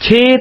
6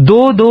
2-2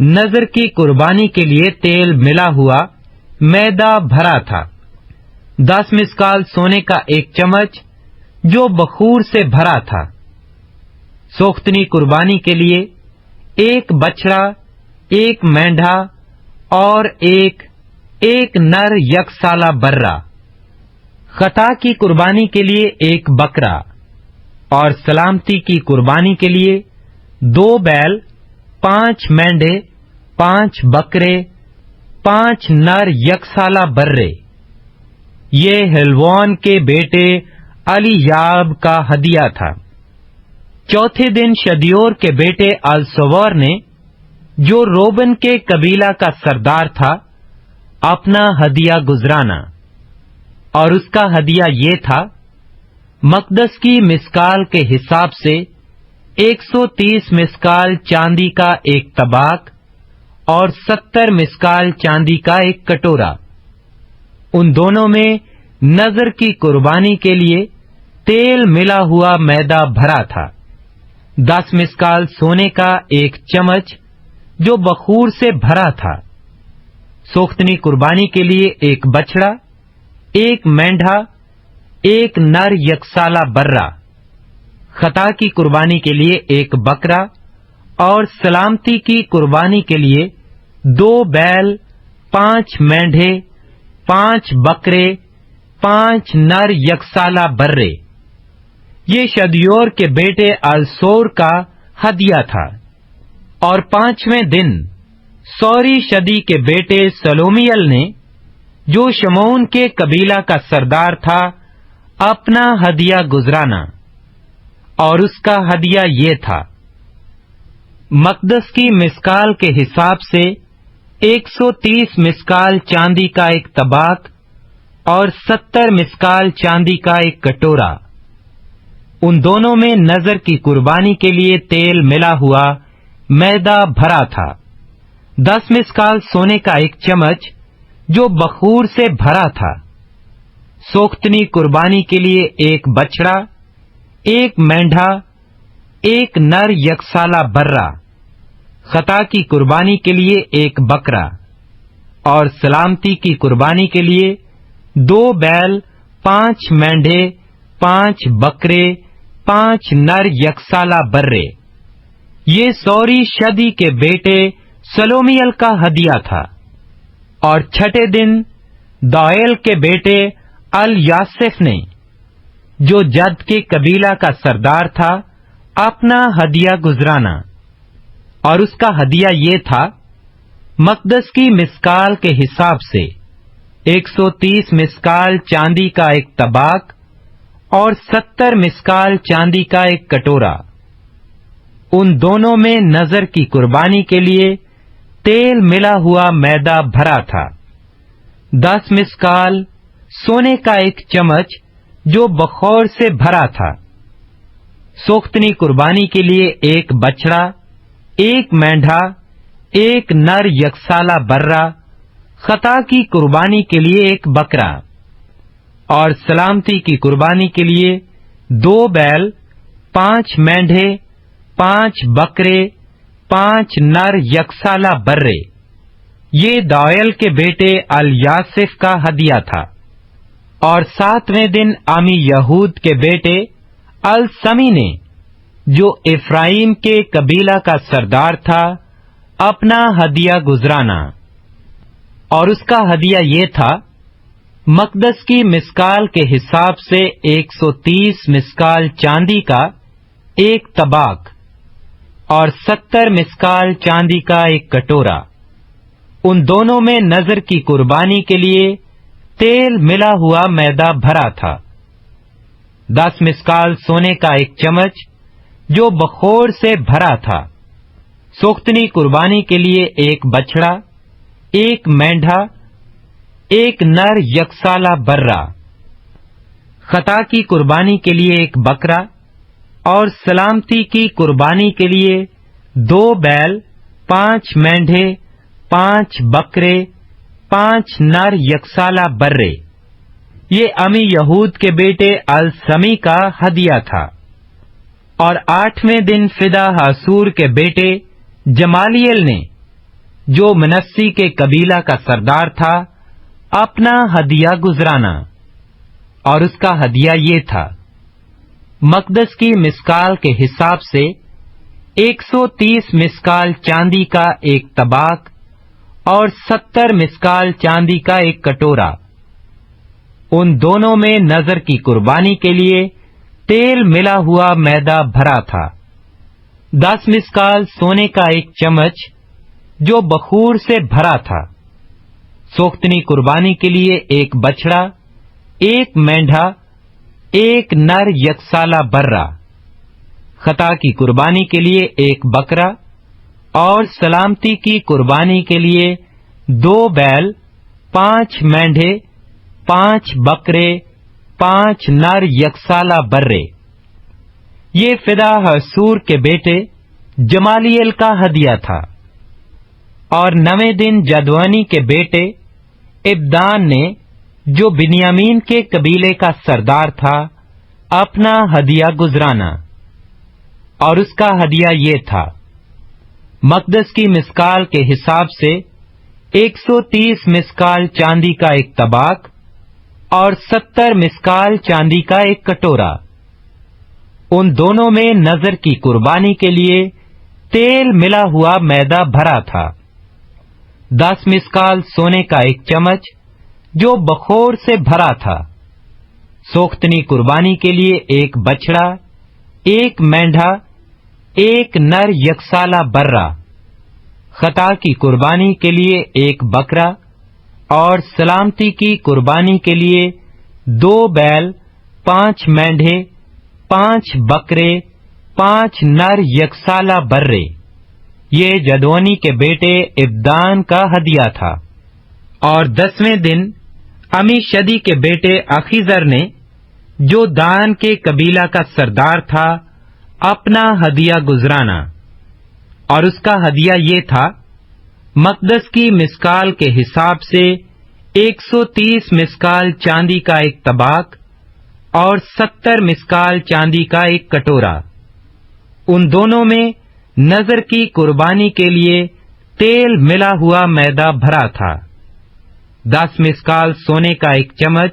نذر کی قربانی کے لیے تیل ملا ہوا میدا بھرا تھا، 10 مسکال سونے کا 1 چمچ جو بخور سے بھرا تھا، سوختنی قربانی کے لیے 1 بچڑا، 1 مینڈھا اور ایک نر یک سالہ برا، خطا کی قربانی کے لیے 1 بکرا، اور سلامتی کی قربانی کے لیے 2 بیل، 5 مینڈھے، 5 بکرے، 5 نر یک سالہ برے۔ یہ ہلوان کے بیٹے الیاب کا ہدیہ تھا۔ چوتھے دن شدیور کے بیٹے السور نے، جو روبن کے قبیلہ کا سردار تھا، اپنا ہدیہ گزرانا، اور اس کا ہدیہ یہ تھا: مقدس کی مسکال کے حساب سے 130 مسکال چاندی کا 1 طباق اور 70 مسکال چاندی کا 1 کٹورا۔ ان دونوں میں نذر کی قربانی کے لیے تیل ملا ہوا میدا بھرا تھا، 10 مسکال سونے کا 1 چمچ جو بخور سے بھرا تھا، سوختنی قربانی کے لیے 1 بچڑا، 1 مینڈھا، 1 نر یکسالہ برا، خطا کی قربانی کے لیے 1 بکرا، اور سلامتی کی قربانی کے لیے 2 بیل، 5 مینڈھے، 5 بکرے، 5 نر یکسالہ برے۔ یہ شدیور کے بیٹے السور کا ہدیہ تھا۔ اور 5ویں دن سوری شدی کے بیٹے سلومیل نے، جو شمعون کے قبیلہ کا سردار تھا، اپنا ہدیہ گزرانا، اور اس کا ہدیہ یہ تھا: مقدس کی مسکال کے حساب سے 130 مسکال چاندی کا 1 طباق اور 70 مسکال چاندی کا 1 کٹورا۔ ان دونوں میں نذر کی قربانی کے لیے تیل ملا ہوا میدا بھرا تھا، 10 مسکال سونے کا 1 چمچ جو بخور سے بھرا تھا، سوختنی قربانی کے لیے 1 بچڑا، 1 مینڈھا، 1 نر یکسالہ برا، خطا کی قربانی کے لیے 1 بکرا، اور سلامتی کی قربانی کے لیے 2 بیل، 5 مینڈھے، 5 بکرے، 5 نر یکسالہ برے۔ یہ سوری شدی کے بیٹے سلومیل کا ہدیہ تھا۔ اور 6 دن دائل کے بیٹے الیاسف نے، جو جد کے قبیلہ کا سردار تھا، اپنا ہدیہ گزرانا، اور اس کا ہدیہ یہ تھا: مقدس کی مسکال کے حساب سے 130 مسکال چاندی کا 1 طباق اور 70 مسکال چاندی کا 1 کٹورا۔ ان دونوں میں نذر کی قربانی کے لیے تیل ملا ہوا میدا بھرا تھا، 10 مسکال سونے کا 1 چمچ جو بخور سے بھرا تھا، سوختنی قربانی کے لیے 1 بچڑا، 1 مینڈھا، 1 نر یکسالہ برا، خطا کی قربانی کے لیے 1 بکرا، اور سلامتی کی قربانی کے لیے 2 بیل، 5 مینڈھے، 5 بکرے، 5 نر یکسالہ برے۔ یہ دائل کے بیٹے الیاسف کا ہدیہ تھا۔ اور 7ویں دن عمی یہود کے بیٹے السمی نے، جو افرائیم کے قبیلہ کا سردار تھا، اپنا ہدیہ گزرانا، اور اس کا ہدیہ یہ تھا: مقدس کی مسکال کے حساب سے 130 مسکال چاندی کا 1 طباق اور 70 مسکال چاندی کا 1 کٹورا۔ ان دونوں میں نذر کی قربانی کے لیے تیل ملا ہوا میدا بھرا تھا، 10 مسکال سونے کا 1 چمچ جو بخور سے بھرا تھا، سوختنی قربانی کے لیے 1 بچڑا، 1 مینڈھا، 1 نر یکسالہ برا، خطا کی قربانی کے لیے 1 بکرا، اور سلامتی کی قربانی کے لیے 2 بیل، 5 مینڈھے، 5 بکرے، 5 نر یکسالہ برے۔ یہ عمی یہود کے بیٹے السمی کا ہدیہ تھا۔ اور 8ویں دن فدا حسور کے بیٹے جمالیل نے، جو منسی کے قبیلہ کا سردار تھا، اپنا ہدیہ گزرانا، اور اس کا ہدیہ یہ تھا: مقدس کی مسکال کے حساب سے 130 مسکال چاندی کا ایک طباق اور 70 مسکال چاندی کا ایک کٹورا۔ ان دونوں میں نذر کی قربانی کے لیے تیل ملا ہوا میدا بھرا تھا۔ 10 مسکال سونے کا ایک چمچ جو بخور سے بھرا تھا۔ سوختنی قربانی کے لیے ایک بچڑا، ایک مینڈھا، ایک نر یکسالہ برہ۔ خطا کی قربانی کے لیے ایک بکرا، اور سلامتی کی قربانی کے لیے 2 بیل، 5 مینڈھے، 5 بکرے، 5 نر یکسالہ برے۔ یہ فدا حسور کے بیٹے جمالیل کا ہدیہ تھا۔ اور 9ویں دن جدوانی کے بیٹے ابدان نے، جو بنیامین کے قبیلے کا سردار تھا، اپنا ہدیہ گزرانا، اور اس کا ہدیہ یہ تھا: مقدس کی مسکال کے حساب سے 130 مسکال چاندی کا ایک طباق اور 70 مسکال چاندی کا ایک کٹورا۔ ان دونوں میں نذر کی قربانی کے لیے تیل ملا ہوا میدا بھرا تھا۔ 10 مسکال سونے کا ایک چمچ جو بخور سے بھرا تھا۔ سوختنی قربانی کے لیے ایک بچڑا، ایک مینڈھا، ایک نر یکسالہ برہ۔ خطا کی قربانی کے لیے ایک بکرا، اور سلامتی کی قربانی کے لیے 2 بیل، 5 مینڈھے، 5 بکرے، 5 نر یکسالہ برے۔ یہ جدونی کے بیٹے ابدان کا ہدیہ تھا۔ اور 10ویں دن امی شدی کے بیٹے اخیزر نے، جو دان کے قبیلہ کا سردار تھا، اپنا ہدیہ گزرانا، اور اس کا ہدیہ یہ تھا: مقدس کی مسکال کے حساب سے 130 مسکال چاندی کا ایک طباق اور 70 مسکال چاندی کا ایک کٹورا۔ ان دونوں میں نذر کی قربانی کے لیے تیل ملا ہوا میدا بھرا تھا۔ 10 مسکال سونے کا ایک چمچ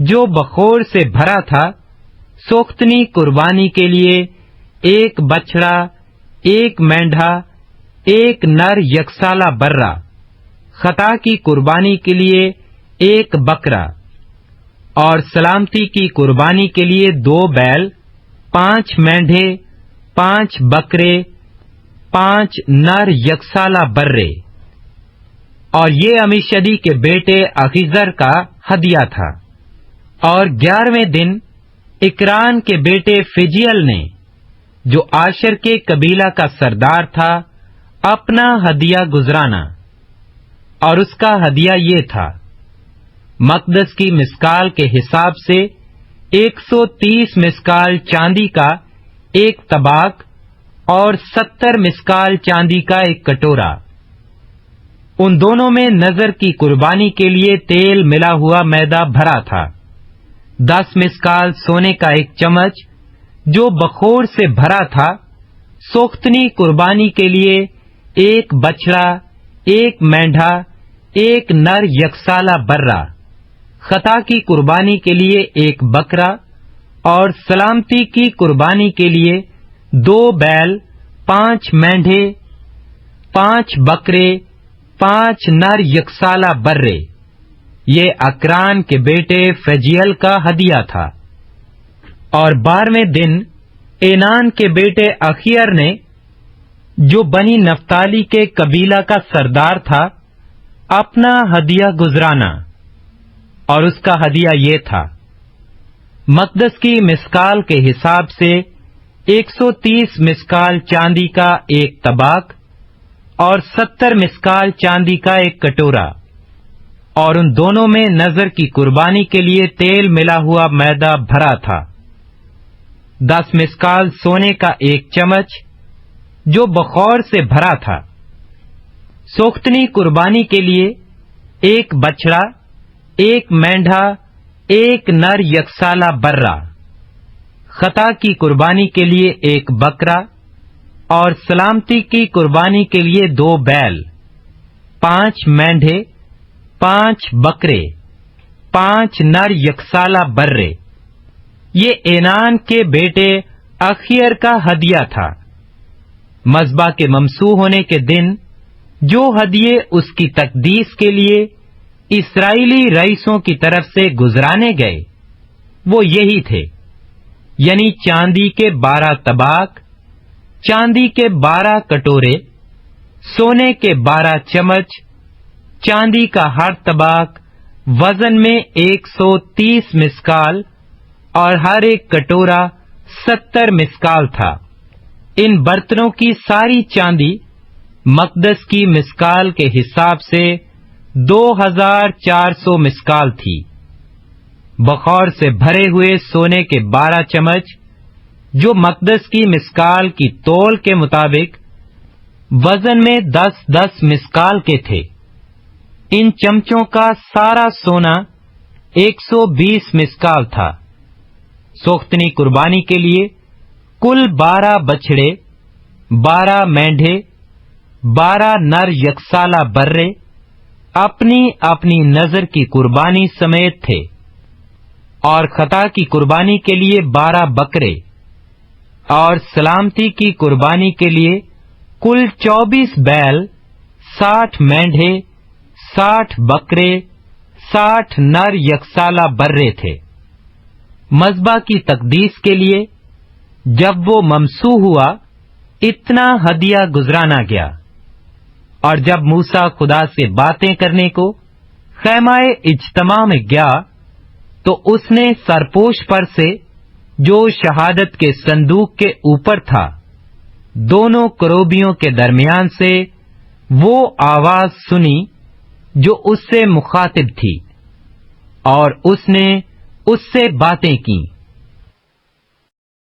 جو بخور سے بھرا تھا۔ سوختنی قربانی کے لیے ایک بچڑا، ایک مینڈھا، ایک نر یکسالہ برہ۔ خطا کی قربانی کے لیے ایک بکرا، اور سلامتی کی قربانی کے لیے 2 بیل، 5 مینڈھے، 5 بکرے، 5 نر یکسالہ برے۔ اور یہ امیشدی کے بیٹے اخیزر کا ہدیہ تھا۔ اور 11ویں دن اکران کے بیٹے فجیل نے، جو آشر کے قبیلہ کا سردار تھا، اپنا ہدیہ گزرانا، اور اس کا ہدیہ یہ تھا: مقدس کی مسکال کے حساب سے 130 مسکال چاندی کا ایک طباق اور 70 مسکال چاندی کا ایک کٹورا۔ ان دونوں میں نذر کی قربانی کے لیے تیل ملا ہوا میدا بھرا تھا۔ 10 مسکال سونے کا ایک چمچ جو بخور سے بھرا تھا۔ سوختنی قربانی کے لیے ایک بچڑا، ایک مینڈھا، ایک نر یکسالہ برہ۔ خطا کی قربانی کے لیے ایک بکرا، اور سلامتی کی قربانی کے لیے 2 بیل، 5 مینڈھے، 5 بکرے، 5 نر یکسالہ برے۔ یہ اکران کے بیٹے فجیل کا ہدیہ تھا۔ اور 12ویں دن اینان کے بیٹے اخیر نے، جو بنی نفتالی کے قبیلہ کا سردار تھا، اپنا ہدیہ گزرانا، اور اس کا ہدیہ یہ تھا: مقدس کی مسکال کے حساب سے 130 مسکال چاندی کا ایک طباق اور 70 مسکال چاندی کا ایک کٹورا۔ اور ان دونوں میں نذر کی قربانی کے لیے تیل ملا ہوا میدا بھرا تھا۔ 10 مسکال سونے کا ایک چمچ جو بخور سے بھرا تھا۔ سوختنی قربانی کے لیے ایک بچڑا، ایک مینڈھا، ایک نر یکسالہ برہ۔ خطا کی قربانی کے لیے ایک بکرا، اور سلامتی کی قربانی کے لیے 2 بیل، 5 مینڈھے 5 بکرے 5 نر یکسالہ برے، یہ اینان کے بیٹے اخیر کا ہدیہ تھا۔ مذبح کے ممسوح ہونے کے دن جو ہدیے اس کی تقدیس کے لیے اسرائیلی رئیسوں کی طرف سے گزرانے گئے وہ یہی تھے، یعنی چاندی کے 12 طباق، چاندی کے 12 کٹورے، سونے کے 12 چمچ، چاندی کا ہر طباق وزن میں 130 مسکال اور ہر ایک کٹورا 70 مسکال تھا۔ ان برتنوں کی ساری چاندی مقدس کی مسکال کے حساب سے 2400 مسکال تھی۔ بخور سے بھرے ہوئے سونے کے 12 چمچ جو مقدس کی مسکال کی تول کے مطابق وزن میں 10 مسکال کے تھے۔ ان چمچوں کا سارا سونا 120 مسکال تھا۔ سوختنی قربانی کے لیے کل 12 بچھڑے، 12 مینڈھے، 12 نر یکسالہ برے اپنی اپنی نظر کی قربانی سمیت تھے، اور خطا کی قربانی کے لیے 12 بکرے، اور سلامتی کی قربانی کے لیے کل 24 بیل، 60 مینڈھے، 60 بکرے، 60 نر یکسالہ برے تھے۔ مذبح کی تقدیس کے لیے جب وہ ممسوح ہوا اتنا ہدیہ گزرانا گیا۔ اور جب موسیٰ خدا سے باتیں کرنے کو خیمہ اجتماع میں گیا تو اس نے سرپوش پر سے جو شہادت کے صندوق کے اوپر تھا دونوں کروبیوں کے درمیان سے وہ آواز سنی جو اس سے مخاطب تھی، اور اس نے اس سے باتیں کیں۔